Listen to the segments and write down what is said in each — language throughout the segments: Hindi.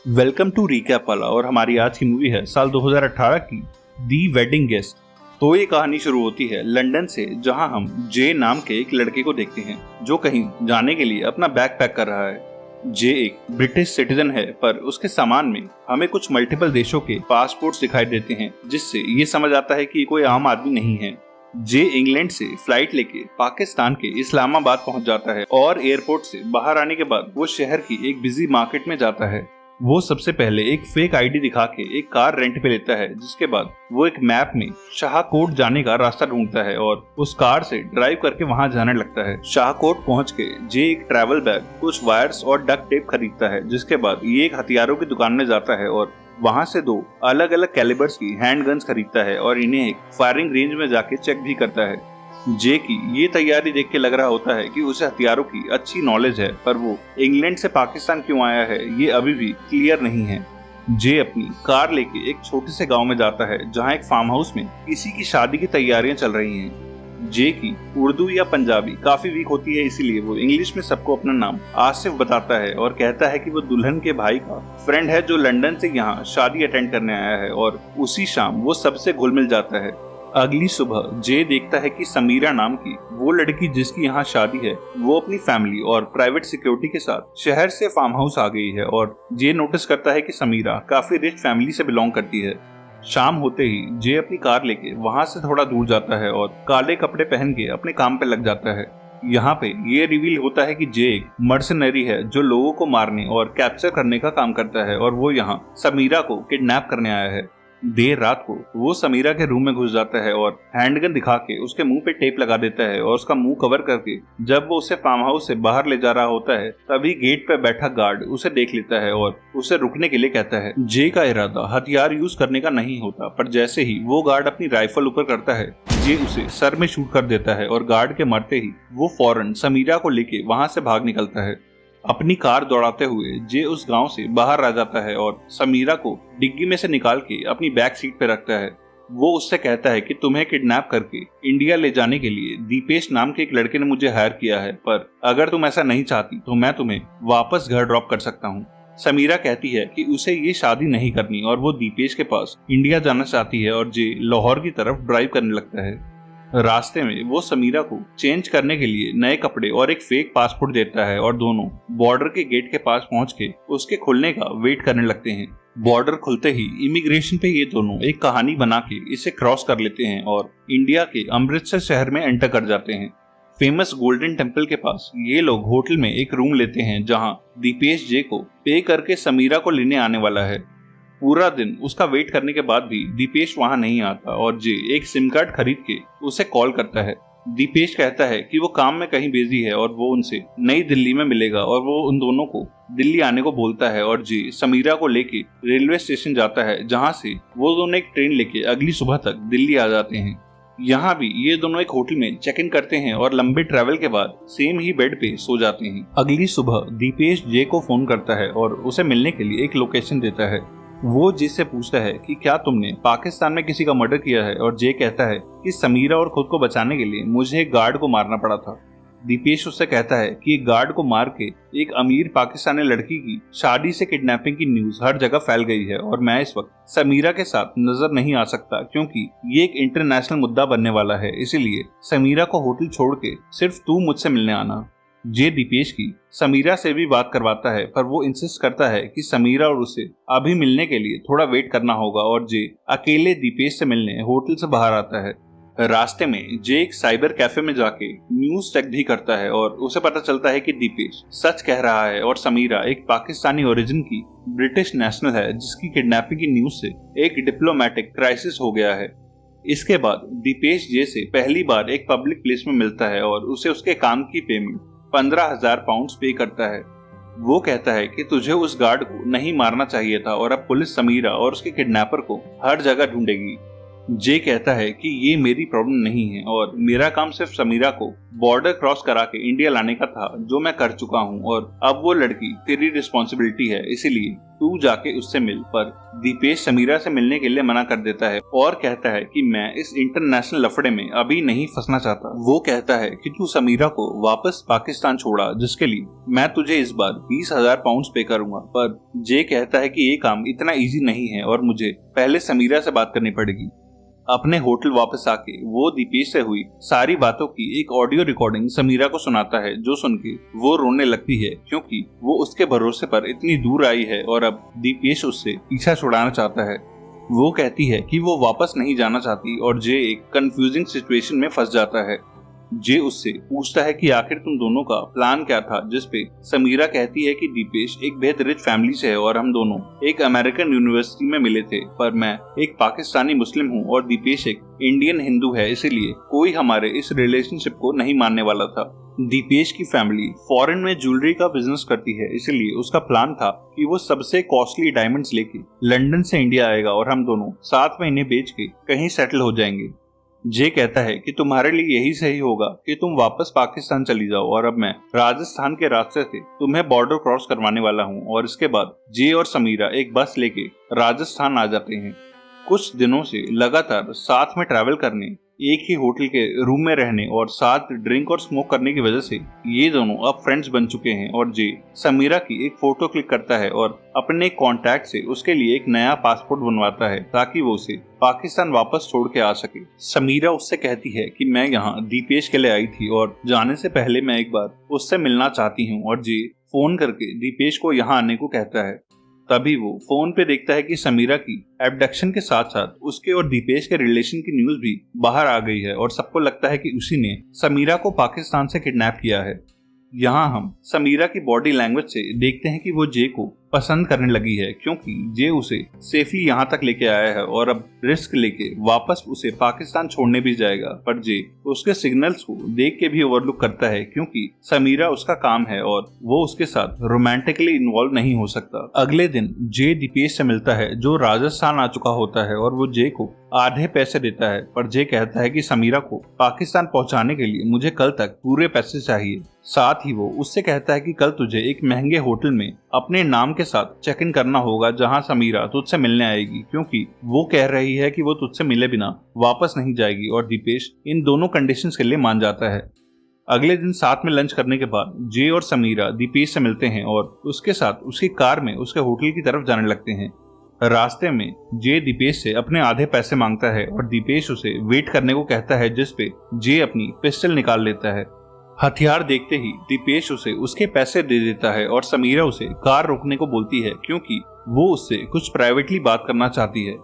वेलकम टू रिकैप वाला। और हमारी आज की मूवी है साल 2018 की दी वेडिंग गेस्ट। तो ये कहानी शुरू होती है लंदन से, जहां हम जे नाम के एक लड़के को देखते हैं जो कहीं जाने के लिए अपना बैग पैक कर रहा है। जे एक ब्रिटिश सिटीजन है, पर उसके सामान में हमें कुछ मल्टीपल देशों के पासपोर्ट्स दिखाई देते हैं, जिससे ये समझ आता है कि ये कोई आम आदमी नहीं है। जे इंग्लैंड से फ्लाइट लेके पाकिस्तान के इस्लामाबाद पहुंच जाता है और एयरपोर्ट से बाहर आने के बाद वो शहर की एक बिजी मार्केट में जाता है। वो सबसे पहले एक फेक आईडी दिखा के एक कार रेंट पे लेता है, जिसके बाद वो एक मैप में शाहकोट जाने का रास्ता ढूंढता है और उस कार से ड्राइव करके वहां जाने लगता है। शाहकोट पहुंच के जे एक ट्रैवल बैग, कुछ वायर्स और डक्ट टेप खरीदता है, जिसके बाद ये एक हथियारों की दुकान में जाता है और वहां से 2 अलग अलग कैलिबर्स की हैंड गन्स खरीदता है और इन्हें एक फायरिंग रेंज में जाके चेक भी करता है। जे की ये तैयारी देख के लग रहा होता है कि उसे हथियारों की अच्छी नॉलेज है, पर वो इंग्लैंड से पाकिस्तान क्यों आया है ये अभी भी क्लियर नहीं है। जे अपनी कार लेके एक छोटे से गांव में जाता है, जहां एक फार्म हाउस में किसी की शादी की तैयारियां चल रही हैं। जे की उर्दू या पंजाबी काफी वीक होती है, इसीलिए वो इंग्लिश में सबको अपना नाम आसिफ बताता है और कहता है कि वो दुल्हन के भाई का फ्रेंड है जो लंदन से यहाँ शादी अटेंड करने आया है, और उसी शाम वो सबसे घुल मिल जाता है। अगली सुबह जे देखता है कि समीरा नाम की वो लड़की जिसकी यहाँ शादी है, वो अपनी फैमिली और प्राइवेट सिक्योरिटी के साथ शहर से फार्म हाउस आ गई है, और जे नोटिस करता है कि समीरा काफी रिच फैमिली से बिलोंग करती है। शाम होते ही जे अपनी कार लेके वहाँ से थोड़ा दूर जाता है और काले कपड़े पहन के अपने काम पे लग जाता है। यहाँ पे ये रिवील होता है कि जे एक मर्सनरी है जो लोगों को मारने और कैप्चर करने का काम करता है, और वो यहाँ समीरा को किडनैप करने आया है। देर रात को वो समीरा के रूम में घुस जाता है और हैंडगन दिखा के उसके मुंह पे टेप लगा देता है और उसका मुंह कवर करके जब वो उसे फार्म हाउस से बाहर ले जा रहा होता है, तभी गेट पे बैठा गार्ड उसे देख लेता है और उसे रुकने के लिए कहता है। जे का इरादा हथियार यूज करने का नहीं होता, पर जैसे ही वो गार्ड अपनी राइफल ऊपर करता है, जे उसे सर में शूट कर देता है और गार्ड के मरते ही वो फौरन समीरा को लेके वहां से भाग निकलता है। अपनी कार दौड़ाते हुए जे उस गांव से बाहर आ जाता है और समीरा को डिग्गी में से निकाल के अपनी बैक सीट पे रखता है। वो उससे कहता है कि तुम्हें किडनैप करके इंडिया ले जाने के लिए दीपेश नाम के एक लड़के ने मुझे हायर किया है, पर अगर तुम ऐसा नहीं चाहती तो मैं तुम्हें वापस घर ड्रॉप कर सकता हूँ। समीरा कहती है कि उसे ये शादी नहीं करनी और वो दीपेश के पास इंडिया जाना चाहती है, और जे लाहौर की तरफ ड्राइव करने लगता है। रास्ते में वो समीरा को चेंज करने के लिए नए कपड़े और एक फेक पासपोर्ट देता है, और दोनों बॉर्डर के गेट के पास पहुंच के उसके खुलने का वेट करने लगते हैं। बॉर्डर खुलते ही इमिग्रेशन पे ये दोनों एक कहानी बना के इसे क्रॉस कर लेते हैं और इंडिया के अमृतसर शहर में एंटर कर जाते हैं। फेमस गोल्डन टेम्पल के पास ये लोग होटल में एक रूम लेते हैं, जहां दीपेश जे को पे करके समीरा को लेने आने वाला है। पूरा दिन उसका वेट करने के बाद भी दीपेश वहां नहीं आता, और जे एक सिम कार्ड खरीद के उसे कॉल करता है। दीपेश कहता है कि वो काम में कहीं बिजी है और वो उनसे नई दिल्ली में मिलेगा, और वो उन दोनों को दिल्ली आने को बोलता है, और जे समीरा को लेके रेलवे स्टेशन जाता है, जहां से वो दोनों एक ट्रेन लेके अगली सुबह तक दिल्ली आ जाते हैं। यहाँ भी ये दोनों एक होटल में चेक इन करते हैं और लंबे ट्रैवल के बाद सेम ही बेड पे सो जाते हैं। अगली सुबह दीपेश जे को फोन करता है और उसे मिलने के लिए एक लोकेशन देता है। वो जे से पूछता है कि क्या तुमने पाकिस्तान में किसी का मर्डर किया है, और जे कहता है कि समीरा और खुद को बचाने के लिए मुझे एक गार्ड को मारना पड़ा था। दीपेश उससे कहता है कि एक गार्ड को मार के एक अमीर पाकिस्तानी लड़की की शादी से किडनैपिंग की न्यूज हर जगह फैल गई है, और मैं इस वक्त समीरा के साथ नजर नहीं आ सकता क्योंकि ये एक इंटरनेशनल मुद्दा बनने वाला है, इसीलिए समीरा को होटल छोड़ के सिर्फ तू मुझसे मिलने आना। जे दीपेश की समीरा से भी बात करवाता है, पर वो इंसिस्ट करता है कि समीरा और उसे अभी मिलने के लिए थोड़ा वेट करना होगा, और जे अकेले दीपेश से मिलने होटल से बाहर आता है। रास्ते में जे एक साइबर कैफे में जाके न्यूज चेक भी करता है और उसे पता चलता है कि दीपेश सच कह रहा है और समीरा एक पाकिस्तानी ओरिजिन की ब्रिटिश नेशनल है, जिसकी किडनैपिंग की न्यूज से एक डिप्लोमेटिक क्राइसिस हो गया है। इसके बाद दीपेश जे से पहली बार एक पब्लिक प्लेस में मिलता है और उसे उसके काम की पेमेंट 15,000 पाउंड्स पे करता है। वो कहता है कि तुझे उस गार्ड को नहीं मारना चाहिए था, और अब पुलिस समीरा और उसके किडनैपर को हर जगह ढूंढेगी। जे कहता है कि ये मेरी प्रॉब्लम नहीं है और मेरा काम सिर्फ समीरा को बॉर्डर क्रॉस करा के इंडिया लाने का था, जो मैं कर चुका हूँ, और अब वो लड़की तेरी रिस्पॉन्सिबिलिटी है, इसीलिए तू जाके उससे मिल। पर दीपेश समीरा से मिलने के लिए मना कर देता है और कहता है कि मैं इस इंटरनेशनल लफड़े में अभी नहीं फंसना चाहता। वो कहता है कि तू समीरा को वापस पाकिस्तान छोड़ा, जिसके लिए मैं तुझे इस बार 20,000 पाउंड पे करूंगा। पर जे कहता है कि ये काम इतना इजी नहीं है और मुझे पहले समीरा से बात करनी पड़ेगी। अपने होटल वापस आके वो दीपेश से हुई सारी बातों की एक ऑडियो रिकॉर्डिंग समीरा को सुनाता है, जो सुन के वो रोने लगती है क्योंकि वो उसके भरोसे पर इतनी दूर आई है और अब दीपेश उससे पीछा छुड़ाना चाहता है। वो कहती है कि वो वापस नहीं जाना चाहती और जे एक कंफ्यूजिंग सिचुएशन में फंस जाता है। जे उससे पूछता है कि आखिर तुम दोनों का प्लान क्या था, जिसपे समीरा कहती है कि दीपेश एक बेहद रिच फैमिली से है और हम दोनों एक अमेरिकन यूनिवर्सिटी में मिले थे, पर मैं एक पाकिस्तानी मुस्लिम हूँ और दीपेश एक इंडियन हिंदू है, इसीलिए कोई हमारे इस रिलेशनशिप को नहीं मानने वाला था। दीपेश की फैमिली फॉरेन में ज्वेलरी का बिजनेस करती है, इसलिए उसका प्लान था कि वो सबसे कॉस्टली डायमंड्स लेके लंदन से इंडिया आएगा और हम दोनों साथ में इन्हें बेच के कहीं सेटल हो जाएंगे। जे कहता है कि तुम्हारे लिए यही सही होगा कि तुम वापस पाकिस्तान चली जाओ और अब मैं राजस्थान के रास्ते से तुम्हें बॉर्डर क्रॉस करवाने वाला हूँ। और इसके बाद जे और समीरा एक बस लेके राजस्थान आ जाते हैं। कुछ दिनों से लगातार साथ में ट्रैवल करने, एक ही होटल के रूम में रहने और साथ ड्रिंक और स्मोक करने की वजह से ये दोनों अब फ्रेंड्स बन चुके हैं। और जे समीरा की एक फोटो क्लिक करता है और अपने कॉन्टैक्ट से उसके लिए एक नया पासपोर्ट बनवाता है ताकि वो उसे पाकिस्तान वापस छोड़ के आ सके। समीरा उससे कहती है कि मैं यहाँ दीपेश के लिए आई थी और जाने से पहले मैं एक बार उससे मिलना चाहती हूँ। और जे फोन करके दीपेश को यहाँ आने को कहता है। तभी वो फोन पे देखता है कि समीरा की एब्डक्शन के साथ साथ उसके और दीपेश के रिलेशन की न्यूज भी बाहर आ गई है और सबको लगता है कि उसी ने समीरा को पाकिस्तान से किडनैप किया है। यहाँ हम समीरा की बॉडी लैंग्वेज से देखते हैं कि वो जे को पसंद करने लगी है, क्योंकि जे उसे सेफली यहाँ तक लेके आया है और अब रिस्क लेके वापस उसे पाकिस्तान छोड़ने भी जाएगा। पर जे उसके सिग्नल्स को देख के भी ओवरलुक करता है, क्योंकि समीरा उसका काम है और वो उसके साथ रोमांटिकली इन्वॉल्व नहीं हो सकता। अगले दिन जे दीपेश से मिलता है, जो राजस्थान आ चुका होता है, और वो जे को आधे पैसे देता है। पर जे कहता है कि समीरा को पाकिस्तान पहुंचाने के लिए मुझे कल तक पूरे पैसे चाहिए। साथ ही वो उससे कहता है कि कल तुझे एक महंगे होटल में अपने नाम के साथ चेक इन करना होगा, जहां समीरा तुझसे मिलने आएगी, क्योंकि वो कह रही है कि वो तुझसे मिले बिना वापस नहीं जाएगी। और दीपेश इन दोनों कंडीशंस के लिए मान जाता है। अगले दिन साथ में लंच करने के बाद जे और समीरा दीपेश से मिलते हैं और उसके साथ उसकी कार में उसके होटल की तरफ जाने लगते हैं। रास्ते में जे दीपेश से अपने आधे पैसे मांगता है और दीपेश उसे वेट करने को कहता है, जिसपे जे अपनी पिस्टल निकाल लेता है। हथियार देखते ही दीपेश उसे उसके पैसे दे देता है और समीरा उसे कार रोकने को बोलती है, क्योंकि वो उससे कुछ प्राइवेटली बात करना चाहती है।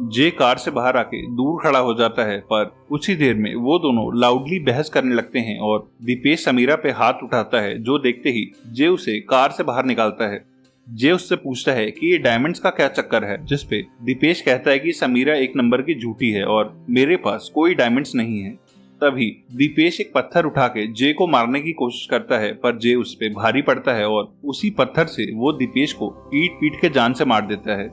जे कार से बाहर आके दूर खड़ा हो जाता है, पर कुछ ही देर में वो दोनों लाउडली बहस करने लगते हैं और दीपेश समीरा पे हाथ उठाता है, जो देखते ही जे उसे कार से बाहर निकालता है। जे उससे पूछता है कि ये डायमंड्स का क्या चक्कर है, जिसपे दीपेश कहता है कि समीरा एक नंबर की झूठी है और मेरे पास कोई डायमंड्स नहीं है। तभी दीपेश एक पत्थर उठा के जे को मारने की कोशिश करता है, पर जे उस पे भारी पड़ता है और उसी पत्थर से वो दीपेश को पीट पीट के जान से मार देता है।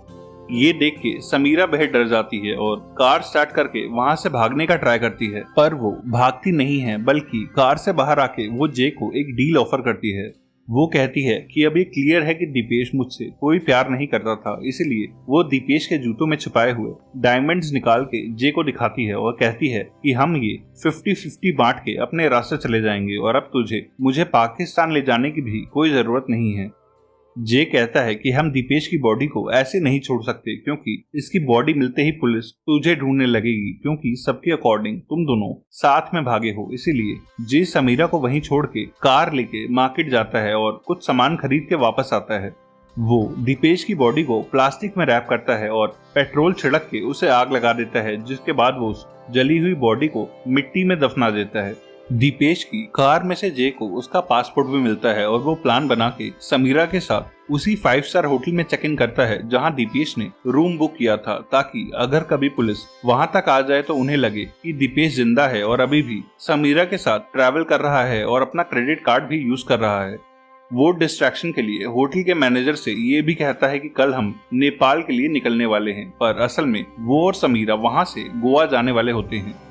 ये देख के समीरा बेहद डर जाती है और कार स्टार्ट करके वहां से भागने का ट्राई करती है, पर वो भागती नहीं है, बल्कि कार से बाहर आके वो जे को एक डील ऑफर करती है। वो कहती है कि अब ये क्लियर है कि दीपेश मुझसे कोई प्यार नहीं करता था, इसलिए वो दीपेश के जूतों में छुपाए हुए डायमंड्स निकाल के जे को दिखाती है और कहती है कि हम ये 50-50 बांट के अपने रास्ते चले जाएंगे और अब तुझे मुझे पाकिस्तान ले जाने की भी कोई जरूरत नहीं है। जे कहता है कि हम दीपेश की बॉडी को ऐसे नहीं छोड़ सकते, क्योंकि इसकी बॉडी मिलते ही पुलिस तुझे ढूंढने लगेगी, क्योंकि सबके अकॉर्डिंग तुम दोनों साथ में भागे हो। इसीलिए जे समीरा को वहीं छोड़ के कार लेके मार्केट जाता है और कुछ सामान खरीद के वापस आता है। वो दीपेश की बॉडी को प्लास्टिक में रैप करता है और पेट्रोल छिड़क के उसे आग लगा देता है, जिसके बाद वो उस जली हुई बॉडी को मिट्टी में दफना देता है। दीपेश की कार में से जे को उसका पासपोर्ट भी मिलता है और वो प्लान बना के समीरा के साथ उसी 5 स्टार होटल में चेक इन करता है, जहां दीपेश ने रूम बुक किया था, ताकि अगर कभी पुलिस वहां तक आ जाए तो उन्हें लगे कि दीपेश जिंदा है और अभी भी समीरा के साथ ट्रैवल कर रहा है और अपना क्रेडिट कार्ड भी यूज कर रहा है। वो डिस्ट्रैक्शन के लिए होटल के मैनेजर से ये भी कहता है कि कल हम नेपाल के लिए निकलने वाले हैं, पर असल में वो और समीरा वहां से गोवा जाने वाले होते हैं।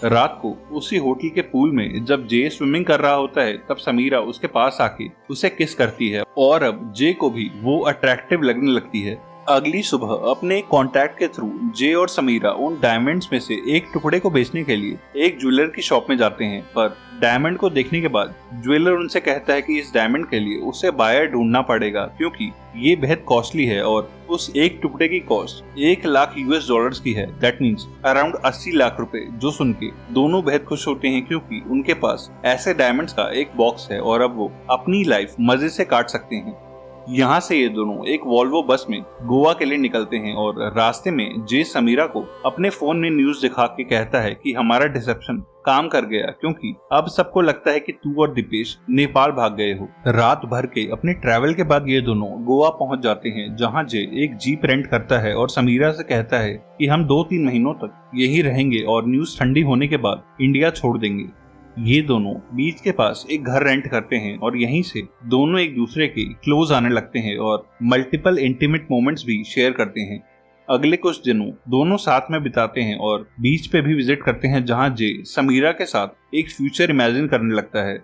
रात को उसी होटल के पूल में जब जे स्विमिंग कर रहा होता है तब समीरा उसके पास आके उसे किस करती है और अब जे को भी वो अट्रैक्टिव लगने लगती है। अगली सुबह अपने कॉन्टैक्ट के थ्रू जे और समीरा उन डायमंड्स में से एक टुकड़े को बेचने के लिए एक ज्वेलर की शॉप में जाते हैं, पर डायमंड को देखने के बाद ज्वेलर उनसे कहता है कि इस डायमंड के लिए उसे बायर ढूंढना पड़ेगा क्योंकि ये बेहद कॉस्टली है और उस एक टुकड़े की कॉस्ट 1 लाख US$ की है। दैट मीन्स अराउंड 80 लाख रुपए। जो सुन के दोनों बेहद खुश होते हैं क्योंकि उनके पास ऐसे डायमंड्स का एक बॉक्स है और अब वो अपनी लाइफ मजे से काट सकते हैं। यहाँ से ये दोनों एक वॉल्वो बस में गोवा के लिए निकलते हैं और रास्ते में जे समीरा को अपने फोन में न्यूज दिखा के कहता है कि हमारा डिसेप्शन काम कर गया क्योंकि अब सबको लगता है कि तू और दीपेश नेपाल भाग गए हो। रात भर के अपने ट्रैवल के बाद ये दोनों गोवा पहुंच जाते हैं जहां जे एक जीप रेंट करता है और समीरा से कहता है कि हम 2-3 महीनों तक यही रहेंगे और न्यूज ठंडी होने के बाद इंडिया छोड़ देंगे। ये दोनों बीच के पास एक घर रेंट करते हैं और यहीं से दोनों एक दूसरे के क्लोज आने लगते हैं और मल्टीपल इंटीमेट मोमेंट्स भी शेयर करते हैं। अगले कुछ दिनों दोनों साथ में बिताते हैं और बीच पे भी विजिट करते हैं जहां जे समीरा के साथ एक फ्यूचर इमेजिन करने लगता है।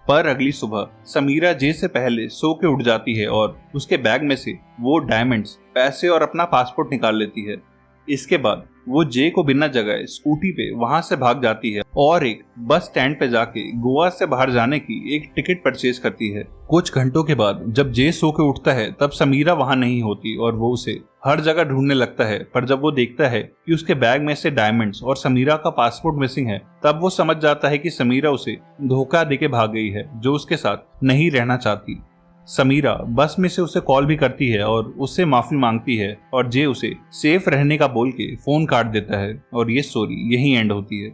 पर अगली सुबह समीरा जे से पहले सो के उठ जाती है और उसके बैग में से वो डायमंड्स, पैसे और अपना पासपोर्ट निकाल लेती है। इसके बाद वो जे को बिना जगाए स्कूटी पे वहां से भाग जाती है और एक बस स्टैंड पे जाके गोवा से बाहर जाने की एक टिकट परचेज करती है। कुछ घंटों के बाद जब जे सो के उठता है तब समीरा वहां नहीं होती और वो उसे हर जगह ढूंढने लगता है, पर जब वो देखता है कि उसके बैग में से डायमंड्स और समीरा का पासपोर्ट मिसिंग है तब वो समझ जाता है कि समीरा उसे धोखा देके भाग गई है जो उसके साथ नहीं रहना चाहती। समीरा बस में से उसे कॉल भी करती है और उससे माफी मांगती है और जे उसे सेफ रहने का बोल के फोन काट देता है और ये स्टोरी यहीं एंड होती है।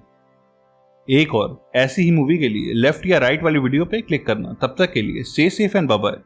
एक और ऐसी ही मूवी के लिए लेफ्ट या राइट वाली वीडियो पे क्लिक करना। तब तक के लिए stay safe and bye bye.